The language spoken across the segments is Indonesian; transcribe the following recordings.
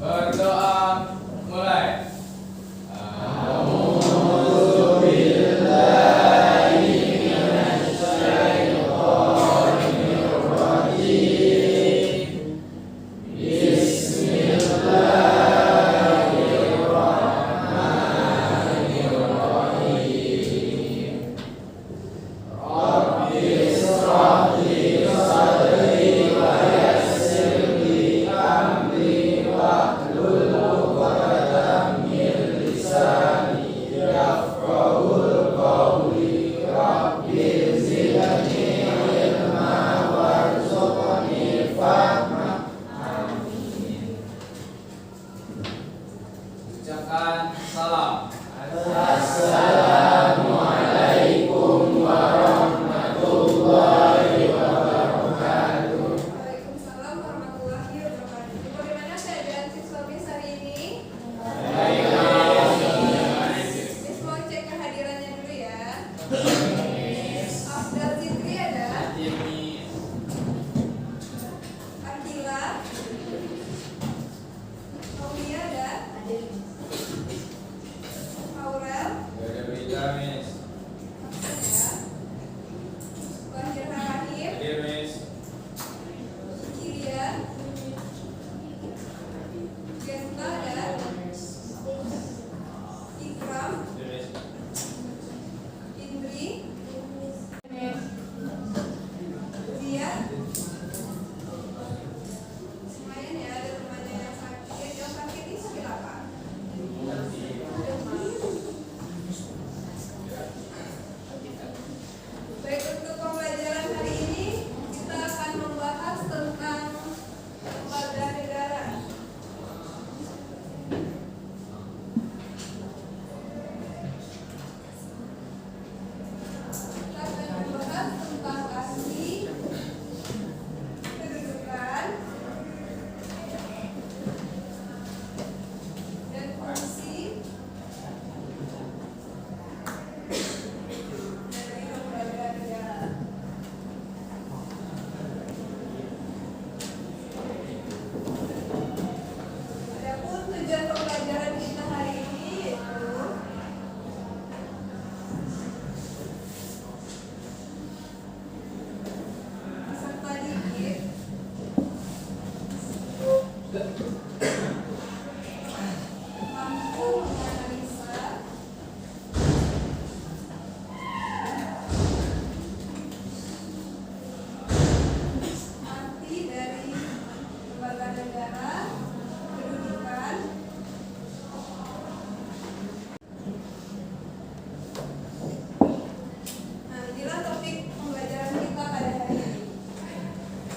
Berdoa mulai. Ucapkan salam. Assalamualaikum warahmatullahi wabarakatuh. Waalaikumsalam warahmatullahi wabarakatuh. Bagaimana keadaan siswa Miss hari ini? Miss mau cek kehadirannya dulu ya. Abdul Zikri ada? Ardila? Aulia ada? Aurel? Ada berita, Miss. Ada? Wahir Rahim? Hadir, Miss. Kiria? Genta ada? Ikram? Hadir, Miss. Indri? Dia? Lumayan ya, ada temannya yang sakit. Yang sakit ini sakit apa? Baik, untuk pembelajaran hari ini kita akan membahas tentang lembaga negara. Kita akan membahas tentang asli, kedudukan, dan fungsi dari lembaga negara. Adapun tujuan pembelajaran kita hari ini yaitu peserta didik mampu menganalisa arti dari lembaga negara, kedudukan, nah inilah topik pembelajaran kita pada hari ini.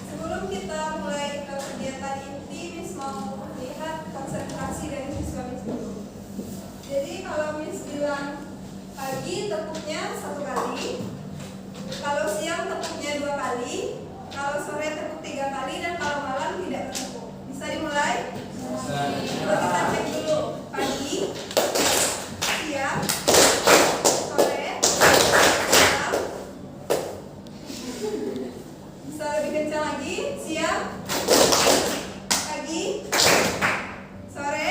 Sebelum kita mulai ke kegiatan inti, Miss mau lihat konsentrasi dari siswa Miss dulu. Jadi kalau Miss bilang pagi tepuknya 1 kali, kalau siang tepuknya 2 kali, kalau sore tepuk 3 kali, dan kalau malam tidak bertepuk. Bisa dimulai? Coba kita cek dulu. Pagi, siang, sore, malam. Bisa lebih kencang lagi. Siang, pagi, sore,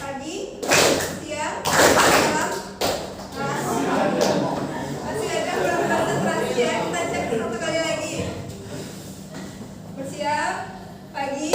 pagi, siang, malam. Masih ada kurang konsentrasi ya. Kita cek 1 kali lagi. Bersiap. Pagi,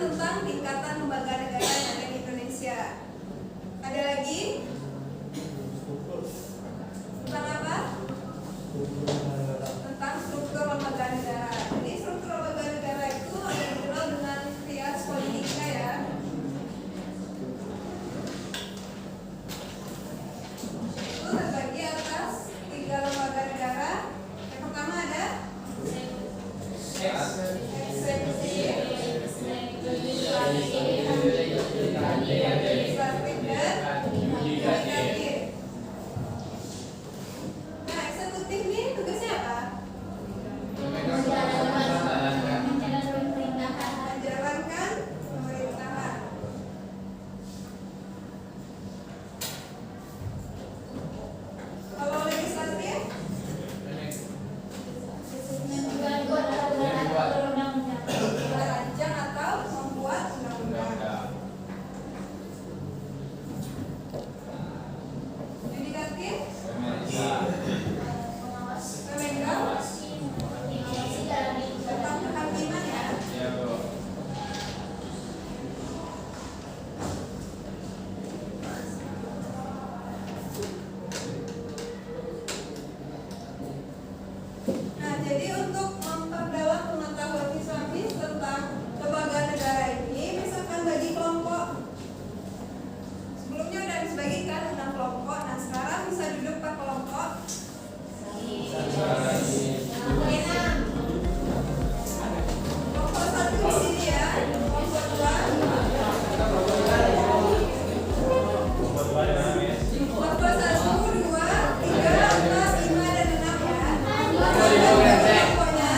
tentang tingkatan lembaga negara yang ada di Indonesia. Ada lagi? Tentang apa? Tentang struktur lembaga negara. Jadi struktur lembaga negara itu ada dikenal dengan trias politika ya. Itu terbagi atas 3 lembaga negara. Yang pertama ada eksekutif, legislatif, dan yudikatif. Nah, eksekutif ini tugasnya apa? Menjalankan pemerintahan. Kalau legislatif, merancang atau membuat undang-undang. Yudikatif, pemegang tentang kehakiman ya. Ya, Bu. Nah, jadi untuk memperdalam pengetahuan Islamis tentang lembaga negara ini, misalkan bagi kelompok. Sebelumnya udah dibagikan 6 kelompok. Nah, sekarang bisa duduk per kelompok. Kelompok 1 di sini ya. Kelompok 2. Kelompok 1, 2, 3, 4, 5, dan 6 ya. Kelompoknya.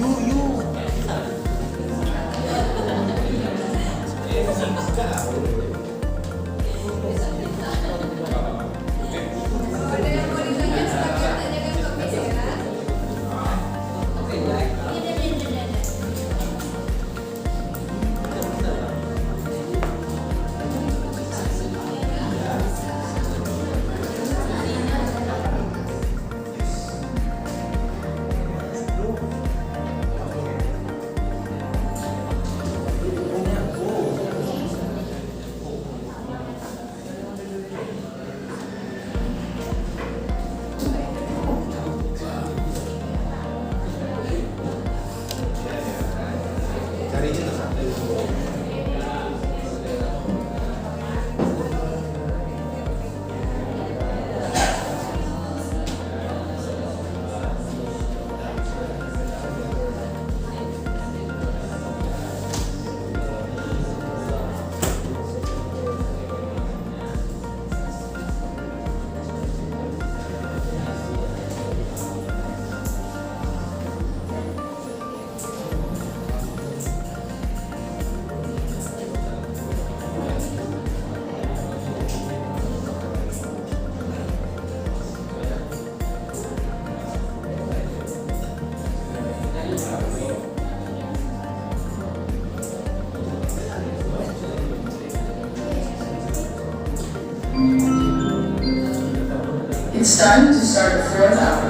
Ada yang mau ditanya silakan tanyakan ke Miss ya. It's time to start the fourth hour.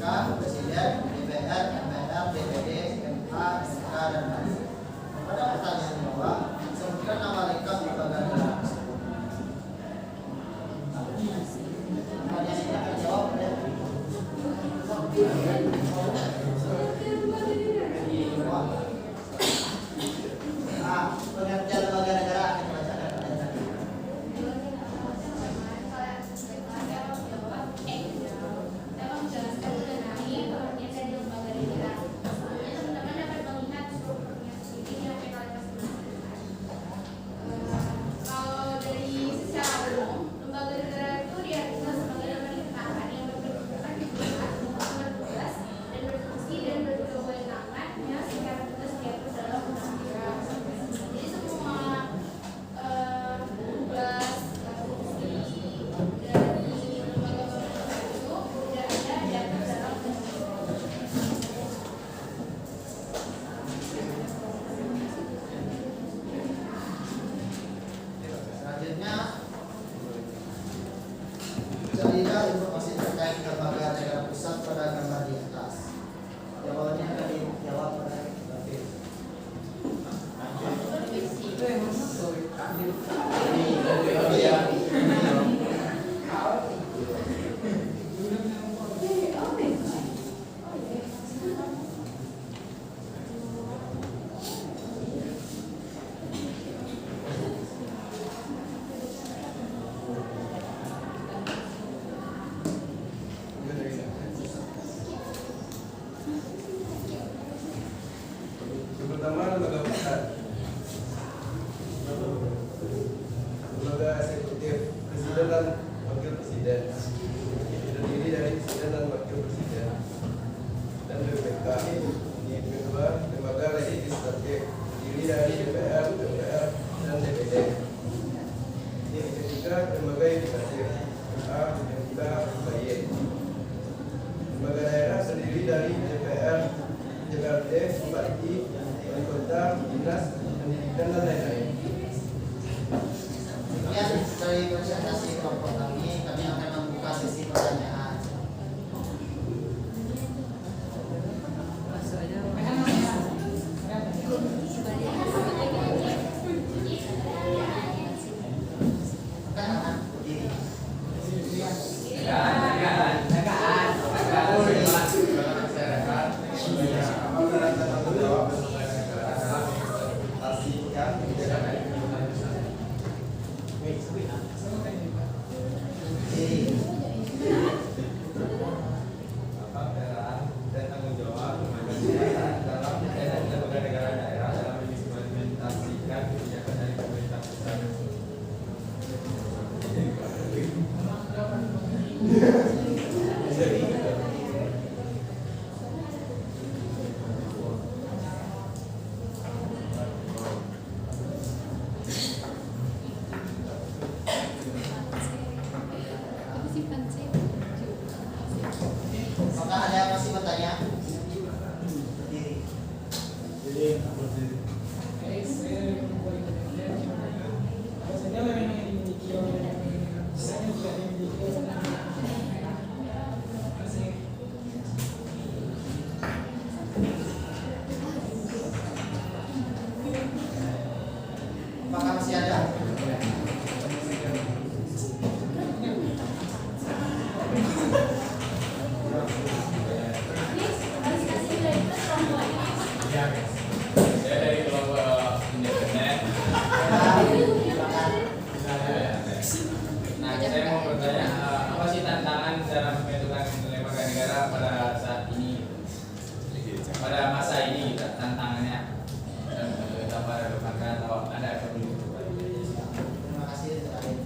Presiden, DPR, MPR, DPD, MK, SK, dan lain. Pada pertanyaan bawah, sebutkan nama lengkap lembaga negara tersebut. Pertanyaan ini akan dijawab oleh pengertian lembaga negara akan dibacakan oleh tadi. Kalau dari secara umum, lembaga negara itu diartikan sebagai pemerintahan yang berkedudukan di pusat, bertugas dan berfungsi dan berkewenangannya secara tegas diatur dalam undang-undang. Jadi semua tugas dan fungsi dari lembaga pemerintah itu tidak ada diatur dalam undang-undang. Selanjutnya, carilah informasi terkait lembaga negara pusat pada gambar di atas. Jawabannya akan dijawab oleh David. Pertama, lembaga pusat, lembaga eksekutif, presiden dan wakil presiden, terdiri dari presiden dan wakil presiden, dan BPK. Yang kedua, lembaga legislatif, terdiri dari DPR, MPR, dan DPD. Yang ketiga, lembaga yudikatif, MA, MK, MY. Lembaga daerah terdiri dari DPR, DPRD, Bupati, Wali Kota, Dinas Pendidikan, dan lain-lain. Demikian dari presentasi kelompok kami akan membuka sesi pertanyaan. Pertanyaan berdiri. Berdiri. Peran dan tanggung jawab lembaga negara dalam lembaga negara daerah dalam mengimplementasikan kebijakan dari pemerintah pusat. Apakah ada yang masih bertanya? Berdiri. Apakah masih ada? Saya dari kelompok independen. Nah, saya mau bertanya, apa sih tantangan dalam pembentukan lembaga negara pada saat ini, pada masa ini, tantangannya dan apa relevan atau ada yang perlu dilakukan? Terima kasih terakhir.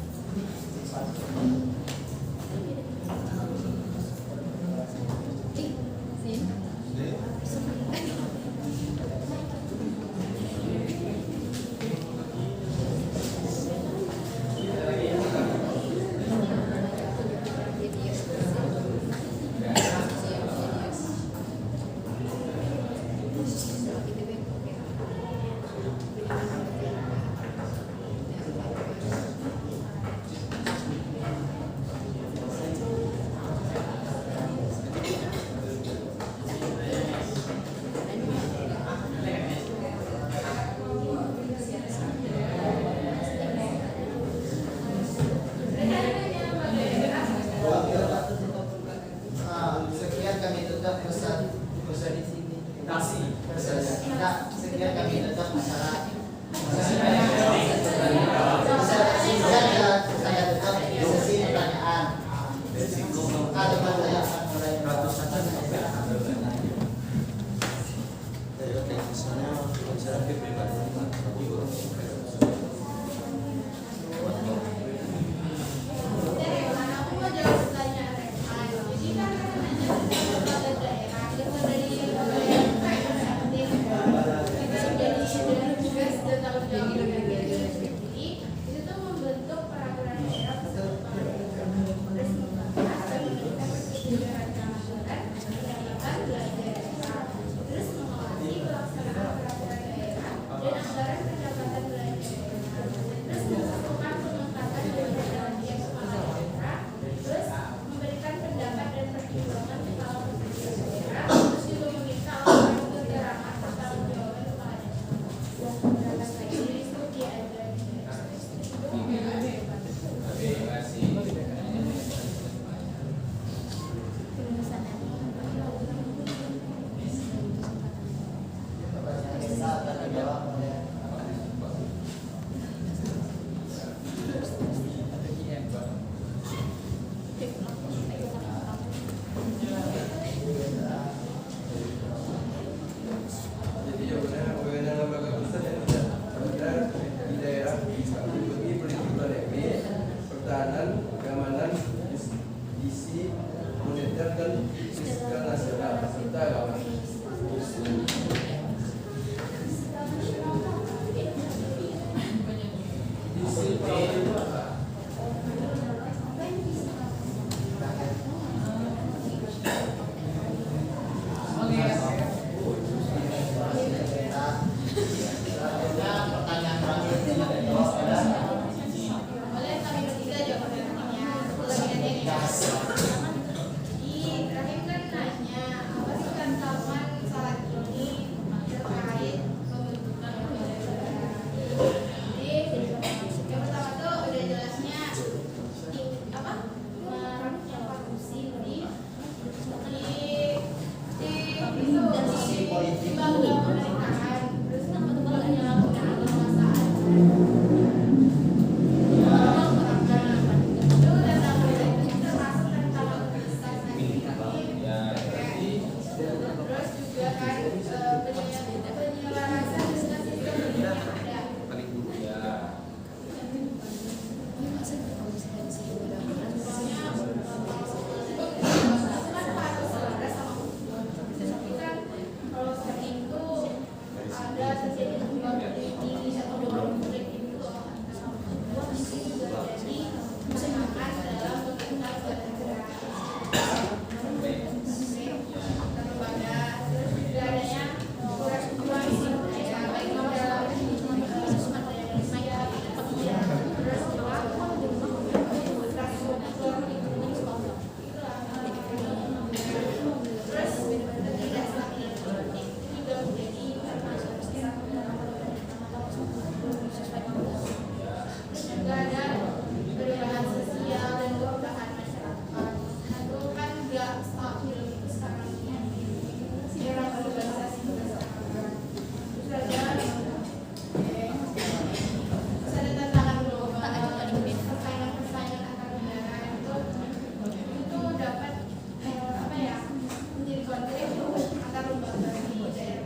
meningkatkan fiskal nasional serta kawan. Selanjutnya pertanyaan terakhir yang dijawab adalah Boleh kami bertiga jawab pertanyaannya. Lebih Ibrahim kan nanya apa sih tantangan saat ini terkait pembentukan lembaga negara. Jadi yang pertama tuh udah jelasnya apa merumuskan fungsi di lembaga pemerintahan, terus penyalahgunaan kekuasaan. Itu tentang termasuk tentang administrasi Ya, berarti terus juga kan penyelarasan dengan sistem yang ada. ya Kalau seperti itu ada terjadi perubahan ini atau konflik itu juga jadi kesenangan dalam pembentukan negara. Lembaga terus juga adanya kurang ya baik dalam terus juga juga ada perubahan sosial dan perubahan masyarakat. Itu kan nggak stabil itu sekarang era globalisasi masyarakat. Terus ada tantangan global, persaingan antar negara itu dapat apa ya menjadi konflik antar lembaga di daerah.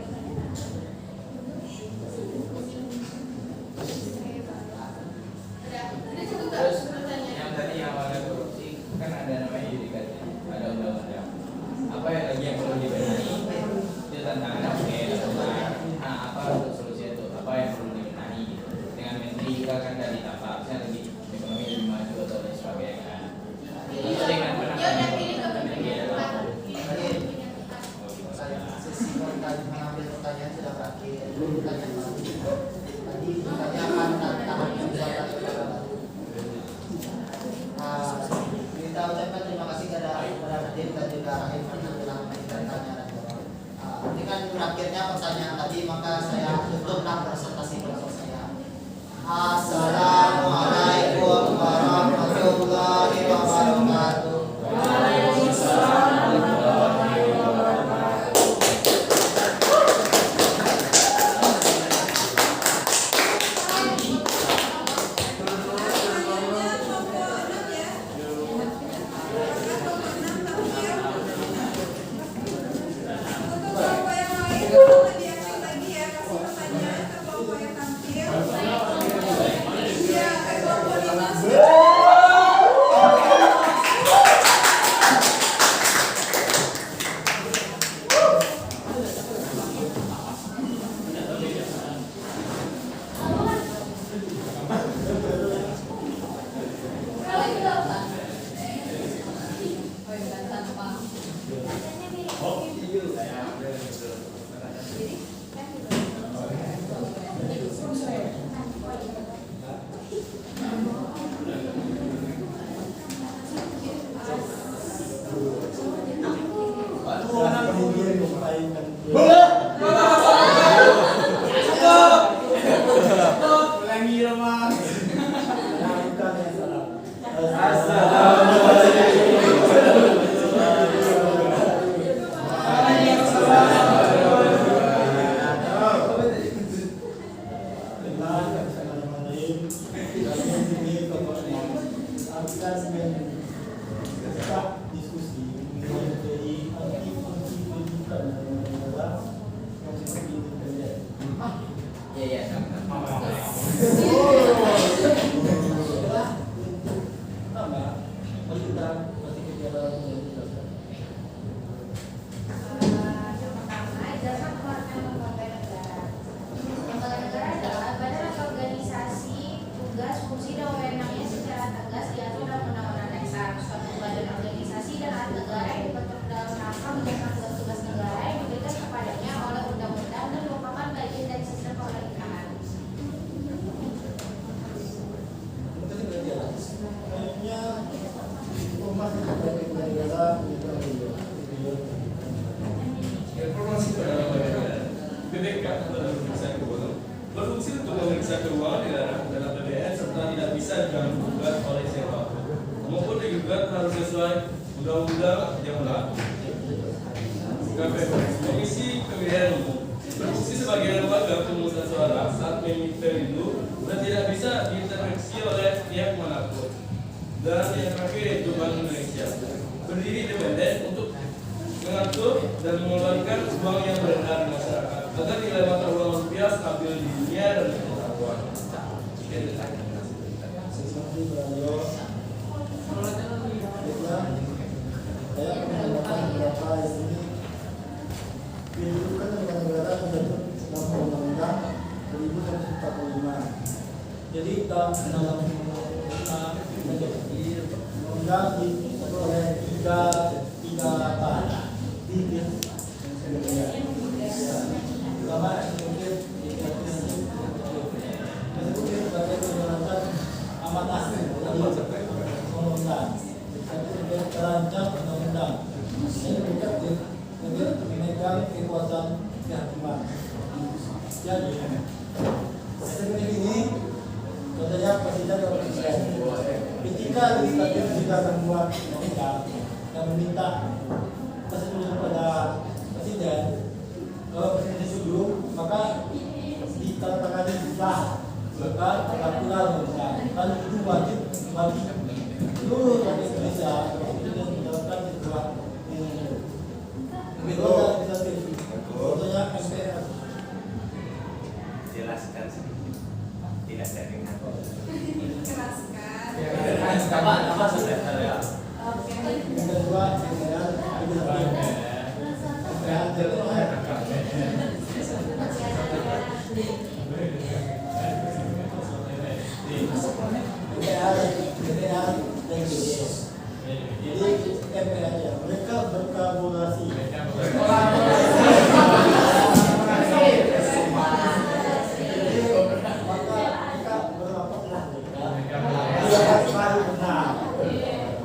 Udah cukup nggak terus pertanyaan? yang tadi yang awalnya korupsi kan ada namanya yudikatif, ada undang-undang. Apa yang lagi yang perlu dibenahi? Itu tantangannya oke, nah apa untuk solusi itu? Apa yang perlu dibenahi gitu? Dengan menteri juga kan dari tanpa harusnya lebih ekonomi lebih maju atau lain sebagainya. Itu dengan Ya udah penanganan pilih ke sesi mengambil pertanyaan sudah berakhir. Pertanyaan baru. Tadi ditanyakan tantangan kebijakan negara baru. Kita ucapkan terima kasih kepada Nadim dan juga Rahim yang telah memberikan tanya dan jawab. Dengan berakhirnya pertanyaan tadi maka saya tutuplah presentasi kelompok saya. Assalamualaikum warahmatullahi wabarakatuh. Pertanyaannya kelompok 6 ya. Silakan kelompok 6 tapi ya. Untuk kelompok yang lain lebih aktif lagi ya, kasih pertanyaan ke kelompok Jasa Keuangan Negara dan APBN serta tidak bisa diganggu gugat oleh siapapun maupun digugat harus sesuai undang-undang yang berlaku. KPU, Komisi Pemilihan Umum, berfungsi sebagai lembaga pemungutan suara saat pemilu dan tidak bisa diintervensi oleh pihak manapun. Dan yang terakhir yaitu Bank Indonesia, berdiri independen untuk mengatur dan mengeluarkan uang yang beredar di masyarakat agar nilai mata uang rupiah stabil di dunia dan di pengetahuan. Saya menanyakan beberapa ini kehidupan negara menjadi dalam undang-undang 1945. Jadi dalam undang-undang oleh tiga tahap. Pertama mungkin sebagai penjelasan amanah undang-undang. Kemudian terancam undang-undang. Ini juga memegang kekuasaan kehakiman. Jadi seperti ini, contohnya presiden atau presiden. Ketika legislatif sudah membuat undang-undang dan meminta persetujuan pada presiden, kalau presiden setuju, maka ditandatangani sah, maka aturan undang. Dan itu wajib bagi seluruh rakyat Indonesia untuk mendapatkan sebuah ini. Begitu legislatif. Contohnya MPR. Jelaskan sih. Tidak ada dengan. Keraskan. Apa sudah ya? Yang kedua, MPR. Jadi MPR ya, mereka berkolaborasi. Maka mereka berapatlah mereka. Tidak selalu benar.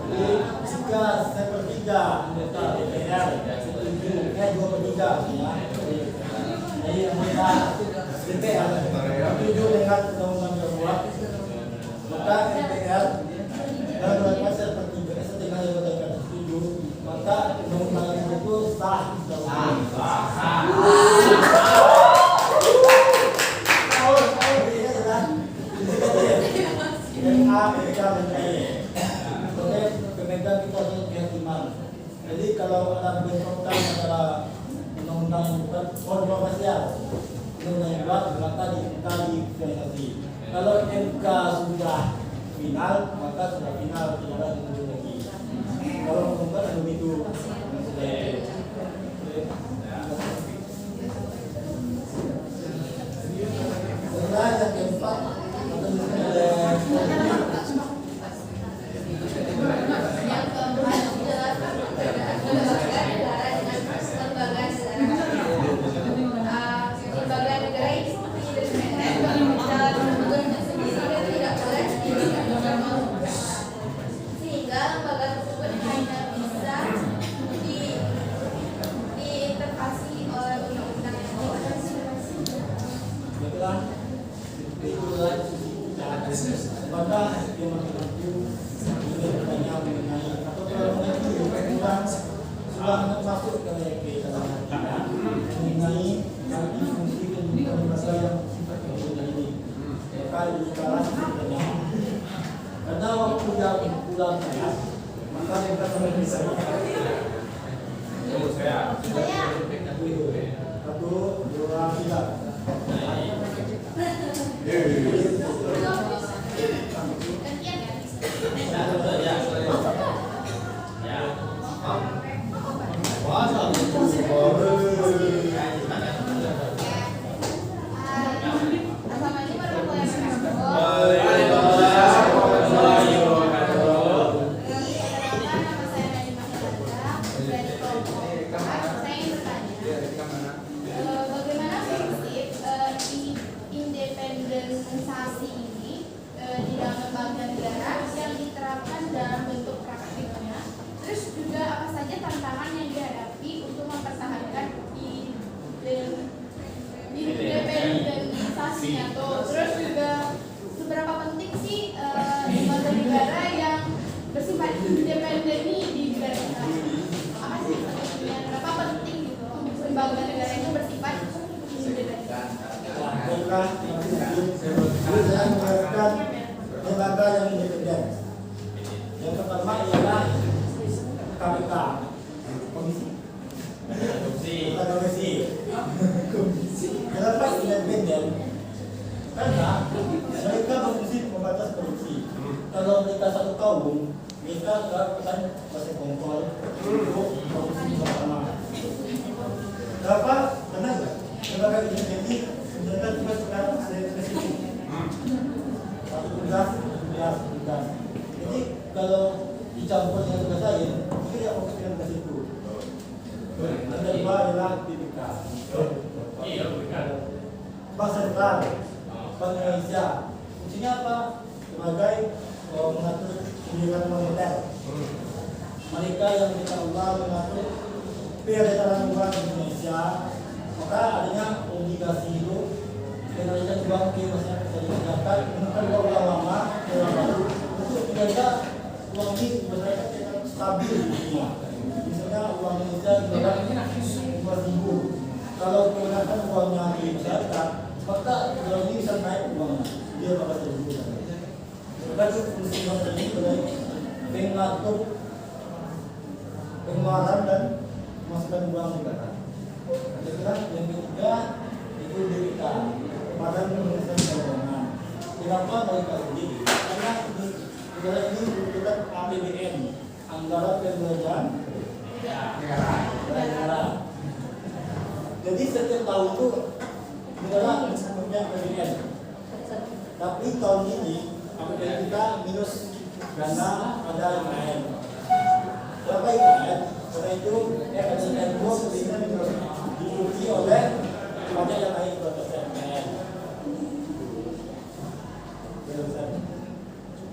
Jadi jika sepertiga anggota DPR setuju, 2/3 ya. Jadi anggota DPR setuju dengan undang-undang terbuat, maka MPR dan setengah anggota DPR setuju, maka undang-undang itu sah. Pemegang kekuasaan kehakiman. Jadi kalau ada bentrokan antara undang-undang kontroversial, undang-undang yang buat, maka difinalisasi. Kalau MK sudah final, maka sudah final, tidak ada ditunggu lagi. Kalau undang-undang begitu. Kemudian yang keempat, apakah dia mampu bertanya mengenai atau kalau mengenai sudah masuk ke kita mengenai nanti fungsi dan lembaga yang ini maka sekarang bertanya karena waktu yang pulang saya maka mereka akan bisa satu dua tiga. Bagaimana prinsip independensiasi ini di dalam lembaga negara yang diterapkan dalam bentuk praktiknya, terus juga apa saja tantangan yang dihadapi untuk mempertahankan independensiasinya tuh, terus juga PPK. Komisi. Opsi. Bukan komisi. Kenapa independen? Karena mereka berfungsi membatas korupsi. Kalau mereka satu kaum, mereka akan masih kontrol untuk korupsi bersama. Kenapa? Karena sebagai independen, mereka juga sekarang ada spesifik. Satu tugas. Jadi kalau dicampur dengan tugas lain, mungkin tidak fokus dengan tugas itu. Yang kedua adalah PPK. Iya, bukan. Bank Sentral, Bank Indonesia. Fungsinya apa? Sebagai mengatur kebijakan moneter. Mereka yang minta Allah mengatur peredaran uang di Indonesia, maka adanya obligasi itu penarikan uang ke masyarakat masyarakat menukar uang lama ke uang baru untuk menjaga uang ini masyarakat tetap stabil di dunia. Misalnya uang Indonesia kita 5.000. Kalau menggunakan uangnya di masyarakat, maka uang ini bisa naik uangnya. Dia bakal terbuka. Maka itu fungsi bank ini sebagai mengatur pengeluaran dan masukan uang negara. Yang ketiga itu DPK, Badan Pengurusan Keuangan. Kenapa mereka sendiri? Karena negara ini membutuhkan APBN, anggaran pembelanjaan negara. Jadi setiap tahun itu negara punya APBN. Tapi tahun ini APBN kita minus karena ada IKN. Berapa IKN? Karena itu APBN itu minus diikuti oleh pajak yang naik 2% IKN.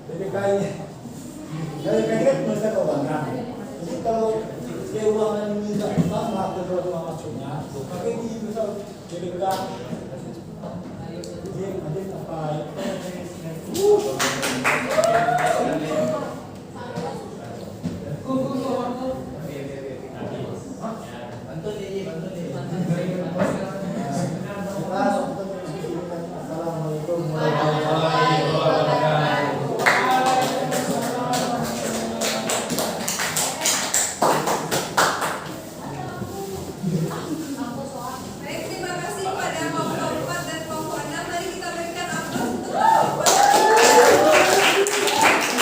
BPK ini kan masa keuangan. Jadi kalau keuangan ini tidak sama dengan uang masuknya, maka ini bisa BPK. Jadi apa? Assalamualaikum warahmatullahi wabarakatuh. Baik, terima kasih pada kelompok 4 dan kelompok 6. Mari kita berikan aplaus untuk kelompok 4.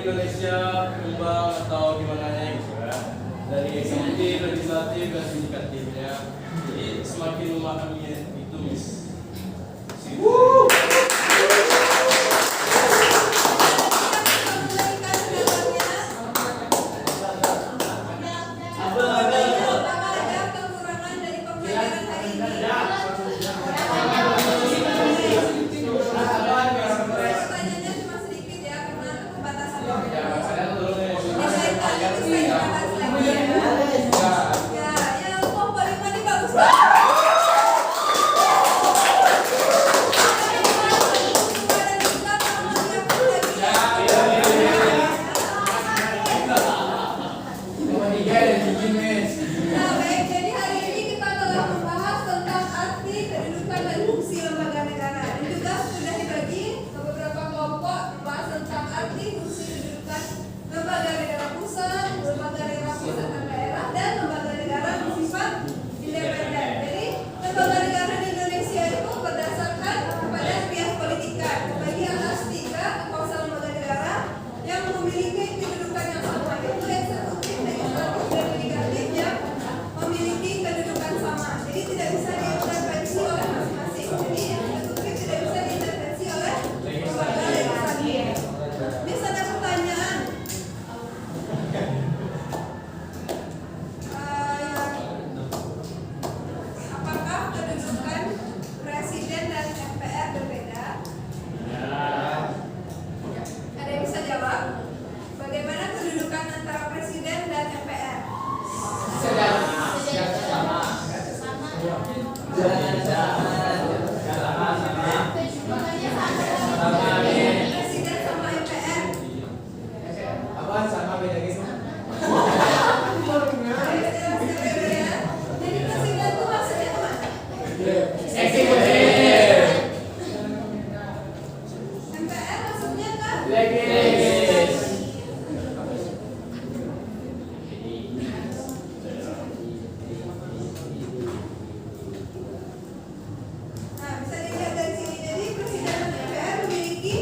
Indonesia berkembang atau gimana gitu kan, dari eksekutif, legislatif dan yudikatifnya. Jadi semakin memahami itu Miss. Pertanyaannya cuma sedikit ya, karena keterbatasan waktu. Ya, yang paling mana bagus banget. Nah, baik, jadi hari ini kita telah membahas tentang arti, kedudukan, dan fungsi lembaga negara. Dan juga sudah dibagi ke beberapa kelompok membahas tentang arti, fungsi, kedudukan lembaga negara pusat, lembaga negara pusat dan daerah, dan lembaga negara bersifat independen. Jadi, lembaga negara di Indonesia itu berdasarkan kepada bias politika. Terbagi atas 3 kuasa lembaga negara yang memiliki kedudukan yang sama, yaitu eksekutif, legislatif, dan yudikatif yang memiliki kedudukan sama. Jadi tidak bisa diintervensi oleh masing-masing. Jadi eksekutif tidak bisa diintervensi oleh lembaga legislatif. Bisa ada pertanyaan? Apakah kedudukan presiden dan MPR berbeda? Ada yang bisa jawab? Bagaimana kedudukan antara presiden dan MPR? Presiden sama MPR. Apaan sama beda gitu? Jadi presiden itu maksudnya apa? Eksekutif. MPR maksudnya kan? Nah, bisa dilihat dari sini. Jadi presiden dan MPR memiliki